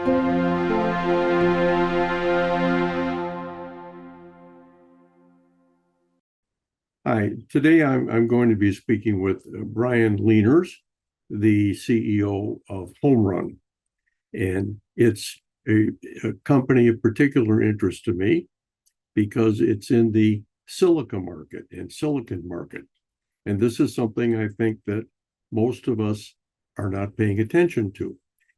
Hi, today I'm going to be speaking with Brian Leeners, the CEO of Homerun. And it's a company of particular interest to me because it's in the silica market and silicon market. And this is something I think that most of us are not paying attention to.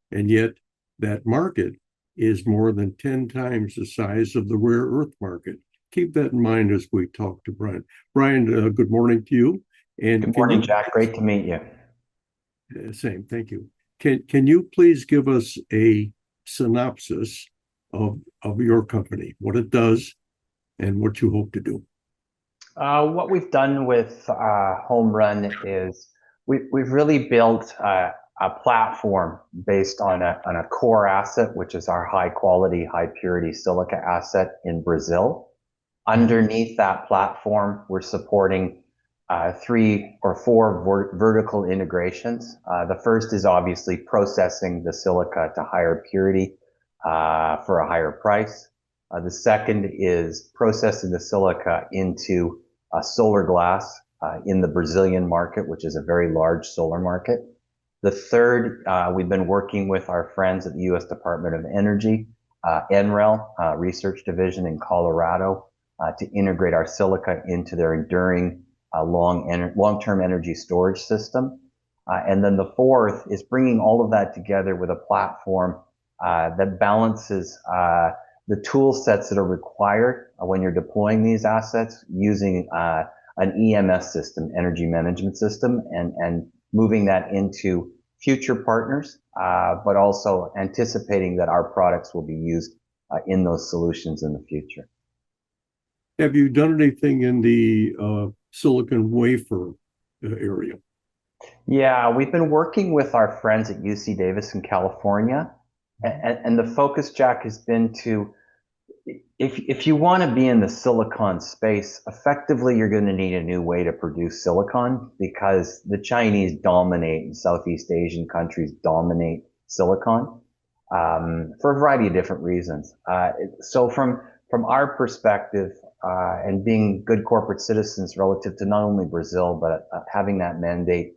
And yet that market is more than 10 times the size of the rare earth market. Keep that in mind as we talk to Brian. Brian, good morning to you. And Good morning, Jack. Great to meet you. Same, thank you. Can you please give us a synopsis of your company, what it does, and what you hope to do? What we've done with Homerun is we've really built a platform based on a core asset, which is our high quality, high purity silica asset in Brazil. Underneath that platform, we're supporting 3 or 4 vertical integrations. The first is obviously processing the silica to higher purity for a higher price. The second is processing the silica into solar glass in the Brazilian market, which is a very large solar market. The third, we've been working with our friends at the U.S. Department of Energy, NREL Research Division in Colorado, to integrate our silica into their enduring long-term energy storage system. And then the fourth is bringing all of that together with a platform that balances the tool sets that are required when you're deploying these assets using an EMS system, energy management system, and moving that into future partners, but also anticipating that our products will be used in those solutions in the future. Have you done anything in the silicon wafer area? Yeah, we've been working with our friends at UC Davis in California. And the focus, Jack, has been to, if you want to be in the silicon space, effectively you're going to need a new way to produce silicon because the Chinese dominate and Southeast Asian countries dominate silicon for a variety of different reasons. So from our perspective, and being good corporate citizens relative to not only Brazil, but having that mandate,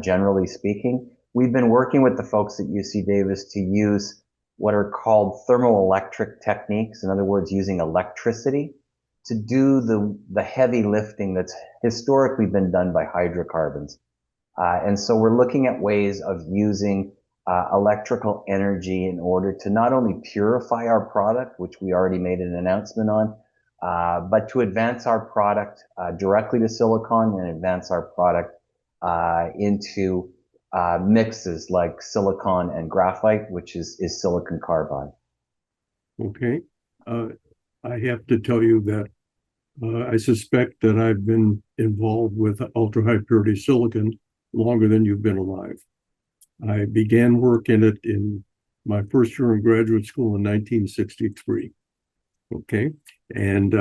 generally speaking, we've been working with the folks at UC Davis to use what are called thermoelectric techniques. In other words, using electricity to do the heavy lifting that's historically been done by hydrocarbons. And so we're looking at ways of using electrical energy in order to not only purify our product, which we already made an announcement on, but to advance our product directly to silicon and advance our product into mixes like silicon and graphite, which is silicon carbide. Okay. I have to tell you that I suspect that I've been involved with ultra-high purity silicon longer than you've been alive. I began work in it in my first year in graduate school in 1963. Okay. And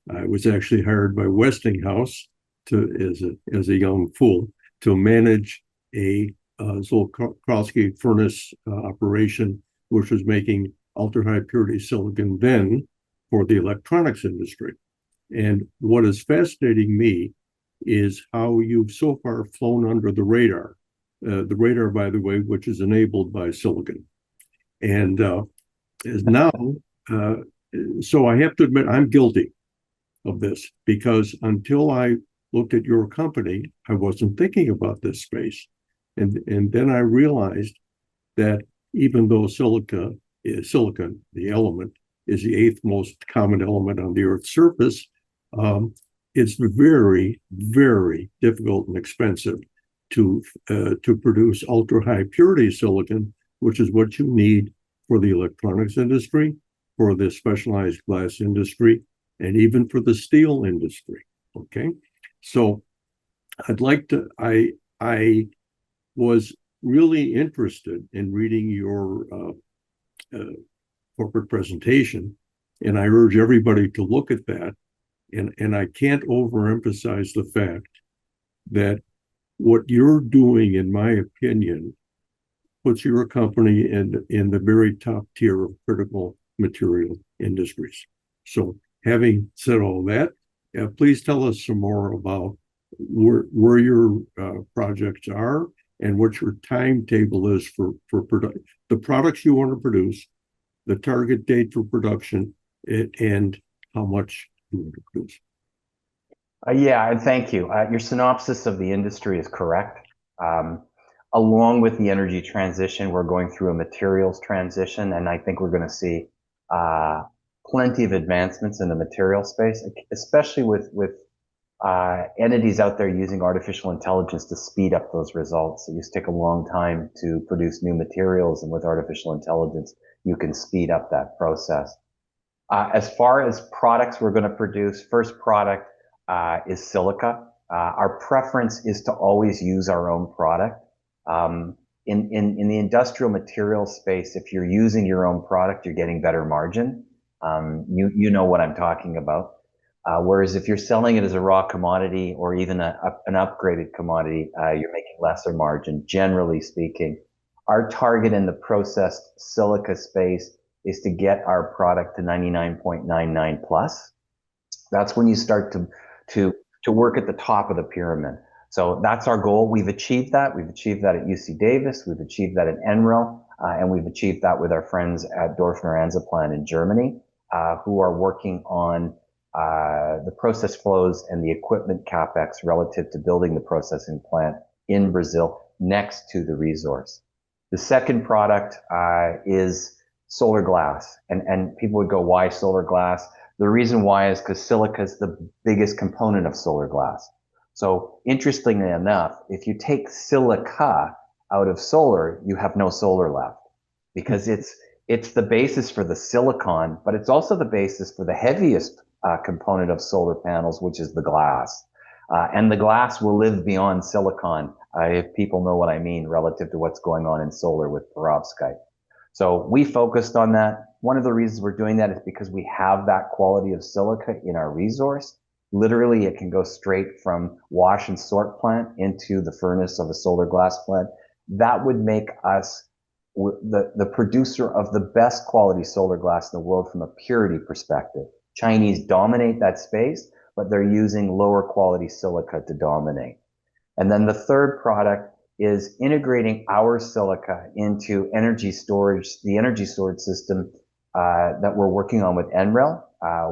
I was actually hired by Westinghouse as a young fool to manage a Zolkowski furnace operation, which was making ultra-high purity silicon then for the electronics industry. And what is fascinating me is how you've so far flown under the radar. The radar, by the way, which is enabled by silicon. And is now, so I have to admit, I'm guilty of this because until I looked at your company, I wasn't thinking about this space. And then I realized that even though silicon, the element, is the 8th most common element on the Earth's surface, it's very, very difficult and expensive to produce ultra-high purity silicon, which is what you need for the electronics industry, for the specialized glass industry, and even for the steel industry. Okay, so I was really interested in reading your corporate presentation, and I urge everybody to look at that. And I can't overemphasize the fact that what you're doing, in my opinion, puts your company in the very top tier of critical material industries. So having said all that, please tell us some more about where your projects are and what your timetable is for the products you want to produce, the target date for production, and how much you want to produce. Yeah, and thank you. Your synopsis of the industry is correct. Along with the energy transition, we're going through a materials transition, and I think we're going to see plenty of advancements in the material space, especially with entities out there using artificial intelligence to speed up those results. It used to take a long time to produce new materials, and with artificial intelligence, you can speed up that process. As far as products we're going to produce, first product is silica. Our preference is to always use our own product. In the industrial material space, if you're using your own product, you're getting better margin. You know what I'm talking about. Whereas if you're selling it as a raw commodity or even an upgraded commodity, you're making lesser margin, generally speaking. Our target in the processed silica space is to get our product to 99.99 plus. That's when you start to work at the top of the pyramid. So that's our goal. We've achieved that. We've achieved that at UC Davis. We've achieved that at NREL. And we've achieved that with our friends at Dorfner Anzaplan in Germany, who are working on the process flows and the equipment capex relative to building the processing plant in Brazil next to the resource. The second product is solar glass. And people would go, why solar glass? The reason why is because silica is the biggest component of solar glass. So interestingly enough, if you take silica out of solar, you have no solar left, because it's the basis for the silicon, but it's also the basis for the heaviest component of solar panels, which is the glass. And the glass will live beyond silicon, if people know what I mean, relative to what's going on in solar with perovskite. So we focused on that. One of the reasons we're doing that is because we have that quality of silica in our resource. Literally, it can go straight from wash and sort plant into the furnace of a solar glass plant. That would make us the producer of the best quality solar glass in the world from a purity perspective. Chinese dominate that space, but they're using lower quality silica to dominate. And then the third product is integrating our silica into energy storage, the energy storage system that we're working on with NREL,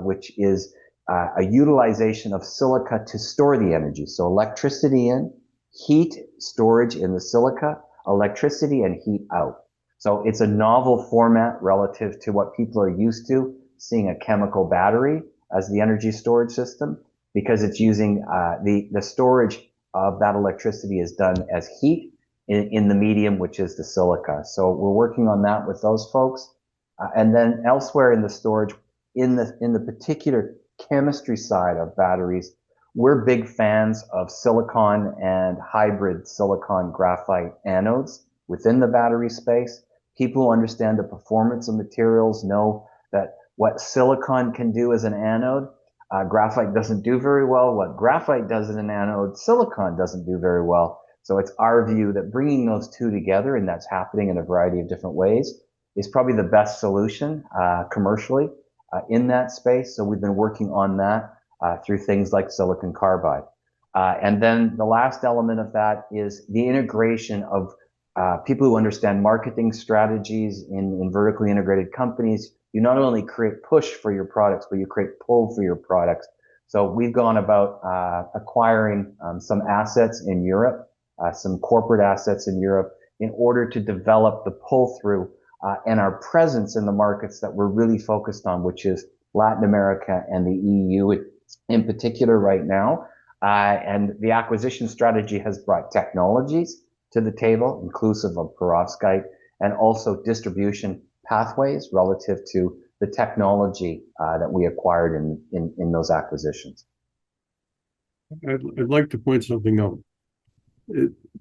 which is a utilization of silica to store the energy. So electricity in, heat storage in the silica, electricity and heat out. So it's a novel format relative to what people are used to, seeing a chemical battery as the energy storage system, because it's using the storage of that electricity is done as heat in the medium, which is the silica. So we're working on that with those folks. And then elsewhere in the storage, in the particular chemistry side of batteries, we're big fans of silicon and hybrid silicon graphite anodes within the battery space. People who understand the performance of materials know that what silicon can do as an anode, graphite doesn't do very well. What graphite does in an anode, silicon doesn't do very well. So it's our view that bringing those two together, and that's happening in a variety of different ways, is probably the best solution commercially in that space. So we've been working on that through things like silicon carbide. And then the last element of that is the integration of people who understand marketing strategies in vertically integrated companies. You not only create push for your products, but you create pull for your products. So we've gone about acquiring some assets in Europe, some corporate assets in Europe, in order to develop the pull-through and our presence in the markets that we're really focused on, which is Latin America and the EU in particular right now. And the acquisition strategy has brought technologies to the table, inclusive of perovskite, and also distribution pathways relative to the technology that we acquired in those acquisitions. I'd like to point something out.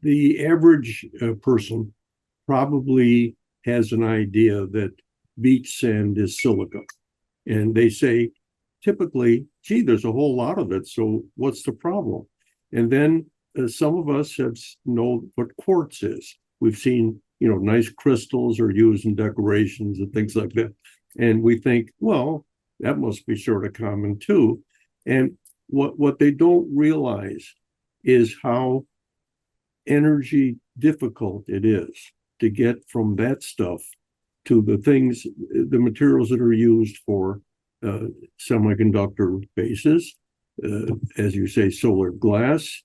The average person probably has an idea that beach sand is silica. And they say, typically, gee, there's a whole lot of it, so what's the problem? And then some of us know what quartz is. We've seen nice crystals are used in decorations and things like that. And we think, well, that must be sort of common too. And what they don't realize is how energy difficult it is to get from that stuff to the materials that are used for semiconductor bases, as you say, solar glass,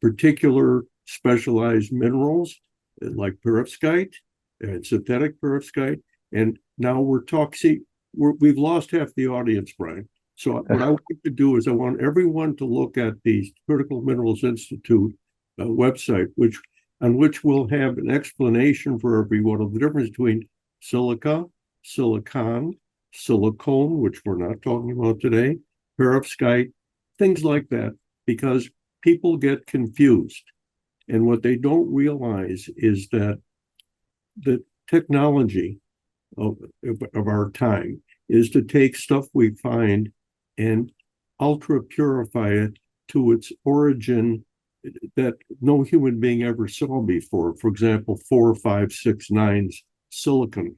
particular specialized minerals like perovskite and synthetic perovskite. And now we've lost half the audience, Brian. So what I want to do is I want everyone to look at the Critical Minerals Institute website, on which we'll have an explanation for everyone of the difference between silica, silicon, silicone, which we're not talking about today, perovskite, things like that, because people get confused. And what they don't realize is that the technology of our time is to take stuff we find and ultra purify it to its origin that no human being ever saw before. For example, 4, 5, 6, 9 silicon.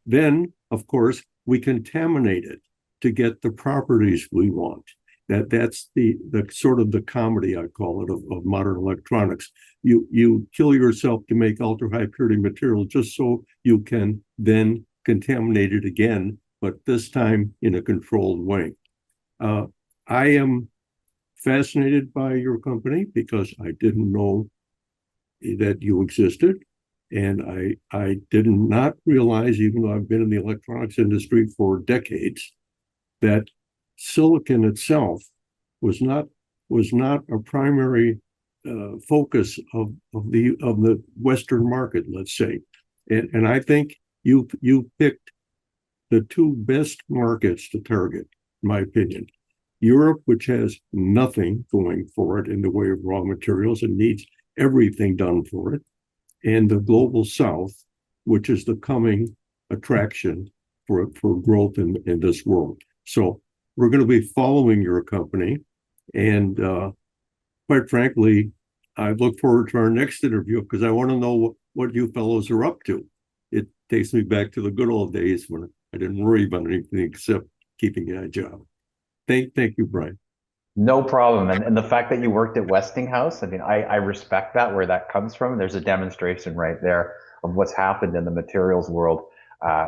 Then, of course, we contaminate it to get the properties we want. That's the sort of the comedy, I call it, of modern electronics. You kill yourself to make ultra high purity material just so you can then contaminate it again, but this time in a controlled way. I am fascinated by your company because I didn't know that you existed. And I did not realize, even though I've been in the electronics industry for decades, that silicon itself was not a primary focus of the Western market, let's say. And I think you picked the two best markets to target, in my opinion. Europe, which has nothing going for it in the way of raw materials and needs everything done for it, and the global South, which is the coming attraction for growth in this world. So we're going to be following your company. And quite frankly, I look forward to our next interview because I want to know what you fellows are up to. It takes me back to the good old days when I didn't worry about anything except keeping a job. Thank you, Brian. No problem. And the fact that you worked at Westinghouse, I mean, I respect that, where that comes from. There's a demonstration right there of what's happened in the materials world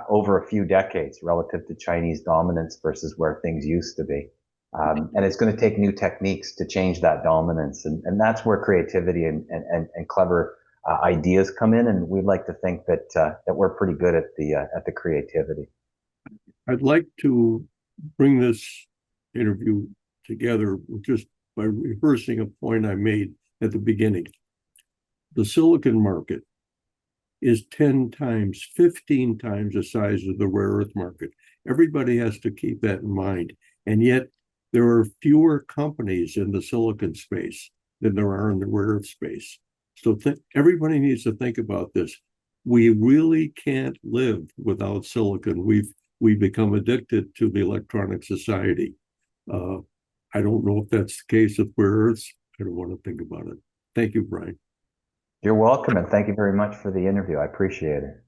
over a few decades relative to Chinese dominance versus where things used to be. And it's going to take new techniques to change that dominance. And that's where creativity and clever ideas come in. And we'd like to think that that we're pretty good at the creativity. I'd like to bring this interview together just by reversing a point I made at the beginning. The silicon market is 10 times, 15 times the size of the rare earth market. Everybody has to keep that in mind. And yet there are fewer companies in the silicon space than there are in the rare earth space. So everybody needs to think about this. We really can't live without silicon. We've become addicted to the electronic society. I don't know if that's the case with rare earths. I don't want to think about it. Thank you, Brian. You're welcome, and thank you very much for the interview. I appreciate it.